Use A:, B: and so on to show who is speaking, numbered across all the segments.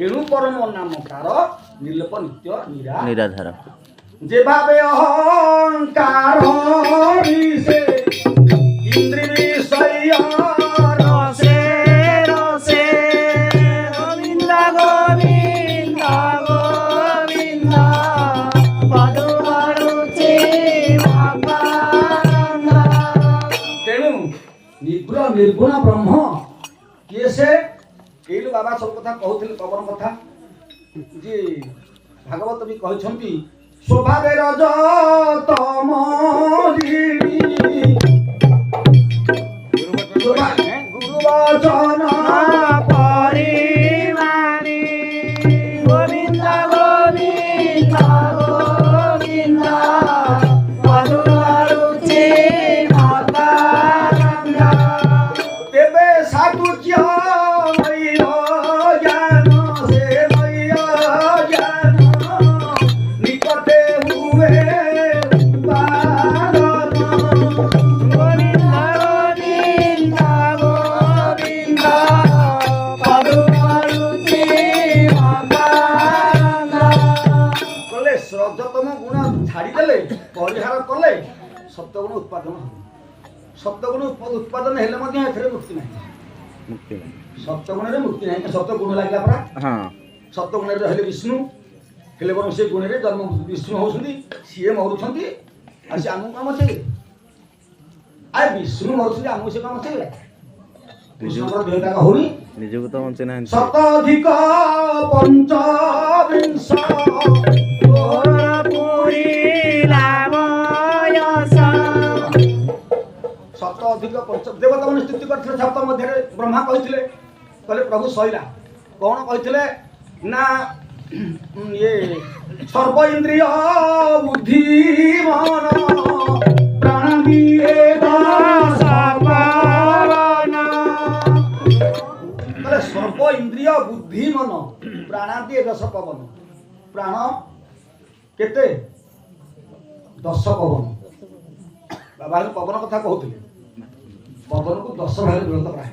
A: एणु परम नामकार निर्लोप नित्य
B: निराधार
A: जे भावे अहंकार से इंद्र विषय
C: रसे रसे गोविंद गोविंद गोविंद पदु वरुचे
A: तेणु निगुण निर्गुण ब्रह्म किए से कई बाबा सब कथा कहते पवन कथा जे भागवत भी कहते स्वभावे रज तम गुरु वचन
C: परिवाणी गोविंद गोविंद गोविंद पदु वरुचे
A: तेबे साधु क्या परिहार कले सप्तगुण उत्पादन सप्तगुण उत्पादन हेले मुक्ति नहीं सप्तगुण मुक्ति नहीं सप्तगुण लगे सप्तगुण रहे विष्णु हेले बरम से गुण जन्म विष्णु होती सी मरुंट सी आम कम अच्छे आ विष्णु मरुंट आम से कम अच्छे विष्णु देहता होनी
B: निजକୁ ତ ବଞ୍ଚେ ନାହିଁ
A: ଶତାଧିକ ପଞ୍ଚବିଂଶ शताधिक पंच देवता मैंने स्तुति करते सप्त मध्य ब्रह्मा कहते कहले प्रभु सैला कौन कहते ना ये सर्व इंद्रिय बुद्धि मन प्राण सर्व इंद्रिय बुद्धि मन प्राणादि दश पवन प्राण केते 10 पवन बाबा पवन कथा कहते पवन को 10 भाग विभक्त कराई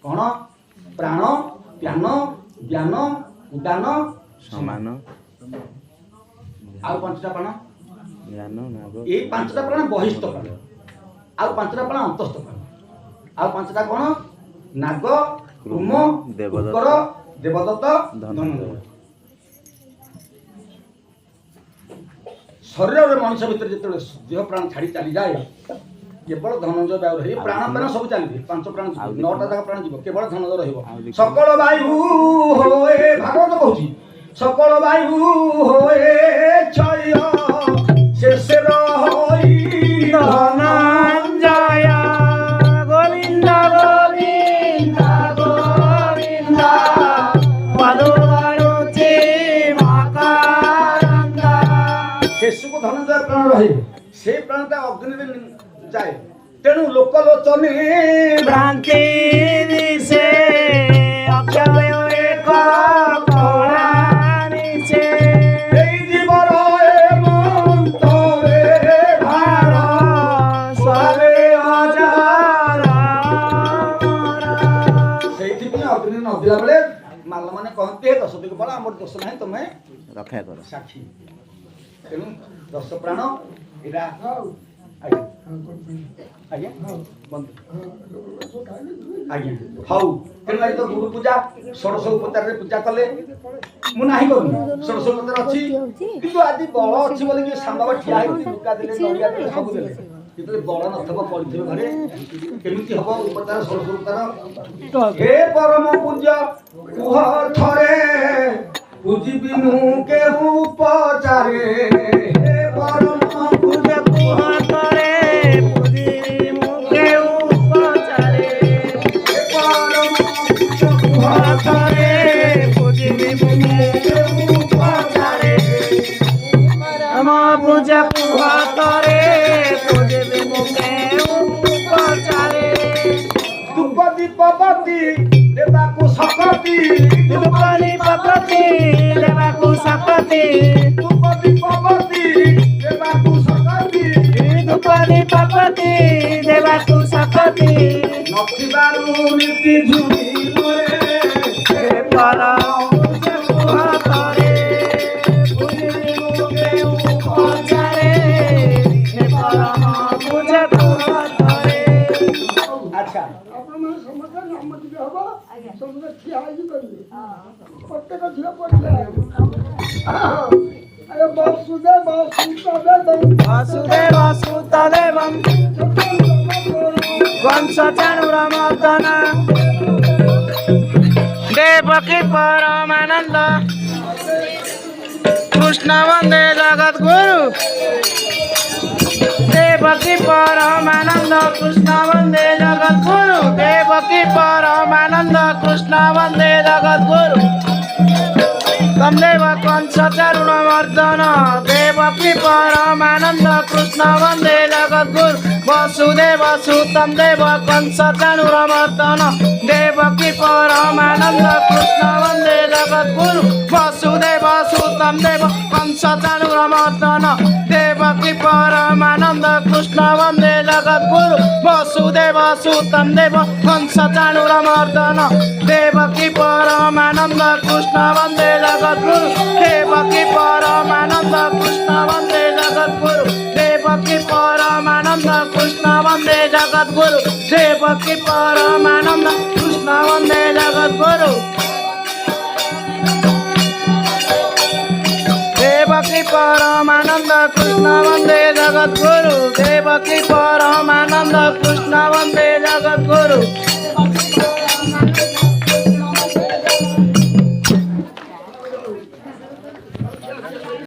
A: कौन प्राण ज्ञान ज्ञान उदान
B: समान
A: आउ 5टा प्राण
B: ज्ञान नाग
A: ये 5टा प्राण बहिष्ठ प्राण आउ 5टा प्राण अंतस्थ प्राण आउ 5टा कौन नाग कुम देवदत्त धनंजय शरीर मनुष्य भीतर जो देह प्राण छाड़ी चली जाए केवल धनंजय वायु रही प्राण प्राण सब चलिए 5 प्राण 9टा जाक प्राण जीव केवल धनंजय रही सकल वायु होए भागवत कहूँ सकल वायु होए क्षय शेष रही
C: धनंजय गोविंद गोविंद गोविंद पदु वरुचे
A: शेष को धनंजय प्राण रहे से प्राणटा अग्नि जाए तेणु लोकलोचने
C: भ्रांति दिशे अक्षय एक कलानि से
A: এই জীবর মন্তরে
C: भार स्वारे हजार
A: সেইথিপি অগ্নি নদিলা বেলে মাল মানে কহতে 10 দিক বড় আমার দোষ নাই তুমি
B: ରକ୍ଷା କର
A: সাক্ষী ତେଣୁ 10 ପ୍ରାଣ ଏରା ଆଜ୍ଞା ବନ୍ଧୁ ଆଜ୍ଞା ହଉ ତେଣୁ ଆଜି ତ ଗୁରୁ ପୂଜା ଷୋଡ଼ଶ ଉପଚାରରେ ପୂଜା କଲେ ମୁଁ ନାହିଁ କରୁନି ଷୋଡ଼ଶ ଉପଚାର ଅଛି କିନ୍ତୁ ଆଜି ବଳ ଅଛି ବୋଲି କି ସାମ୍ବାବା ଠିଆ ହେଇକି ଲୁକା ଦେଲେ ନଡ଼ିଆ ଦେଲେ ସବୁ ଦେଲେ ଯେତେବେଳେ ବଳ ନଥିବ ପଡ଼ିଥିବ ଘରେ କେମିତି ହବ ଉପଚାର ଷୋଡ଼ଶ ଉପଚାର ହେ ପରମ ପୂଜ୍ୟ କୁହ ଥରେ पूजिबी के उपचारे हे परम
C: पूजा कुह करे पूजिबी के उपचारे
A: हे परम
C: कुह करे पूजिबी के उपचारे हम पूजा कुह करे पूजिबी के उपचारे
A: दुपदी पपति देवाकु सकति
C: दुपदी पपति देवाकु सकति
A: दुपदी पपति देवाकु सकति
C: दुपदी पपति देवाकु सकति
A: नथिबारु नीति झुरी रे
C: परम
A: ଠିଆ ହେଇକି କରିବେ ପ୍ରତ୍ୟେକ ଝିଅ ପଡ଼ିଲେ ଆରେ ବସୁଦେବ
C: वसुदेव सुतदेवं कंस चाणूरमर्दन देवकी परमानंद कृष्ण वंदे जगद्गुरु देवकी परमानंद कृष्ण वंदे जगद्गुरु देवकी परमानंद कृष्ण वंदे जगद्गुरु तम देव कंस चारुणमर्दन देवकी परमानंद कृष्ण वंदे जगद्गुरु वसुदेव सुतं देव कंस चाणूरमर्दन देवकी परमानंद कृष्ण वंदे जगद्गुरु वसुदेव सुतं देव कंस चाणूरमर्दन देवकी परमानंद कृष्ण वंदे जगद्गुरु वसुदेव सुतं देव कंस चाणूरमर्दन देवकी परमानंद कृष्ण वंदे जगद्गुरु देवकी परमानंद कृष्ण वंदे जगद्गुरु देवकी परमानंद कृष्ण वंदे जगद्गुरु देवकी परमानंद कृष्ण वंदे जगद्गुरु देवकी परमानंद कृष्ण वंदे जगद्गुरु देवकी परमानंद कृष्ण वंदे जगद्गुरु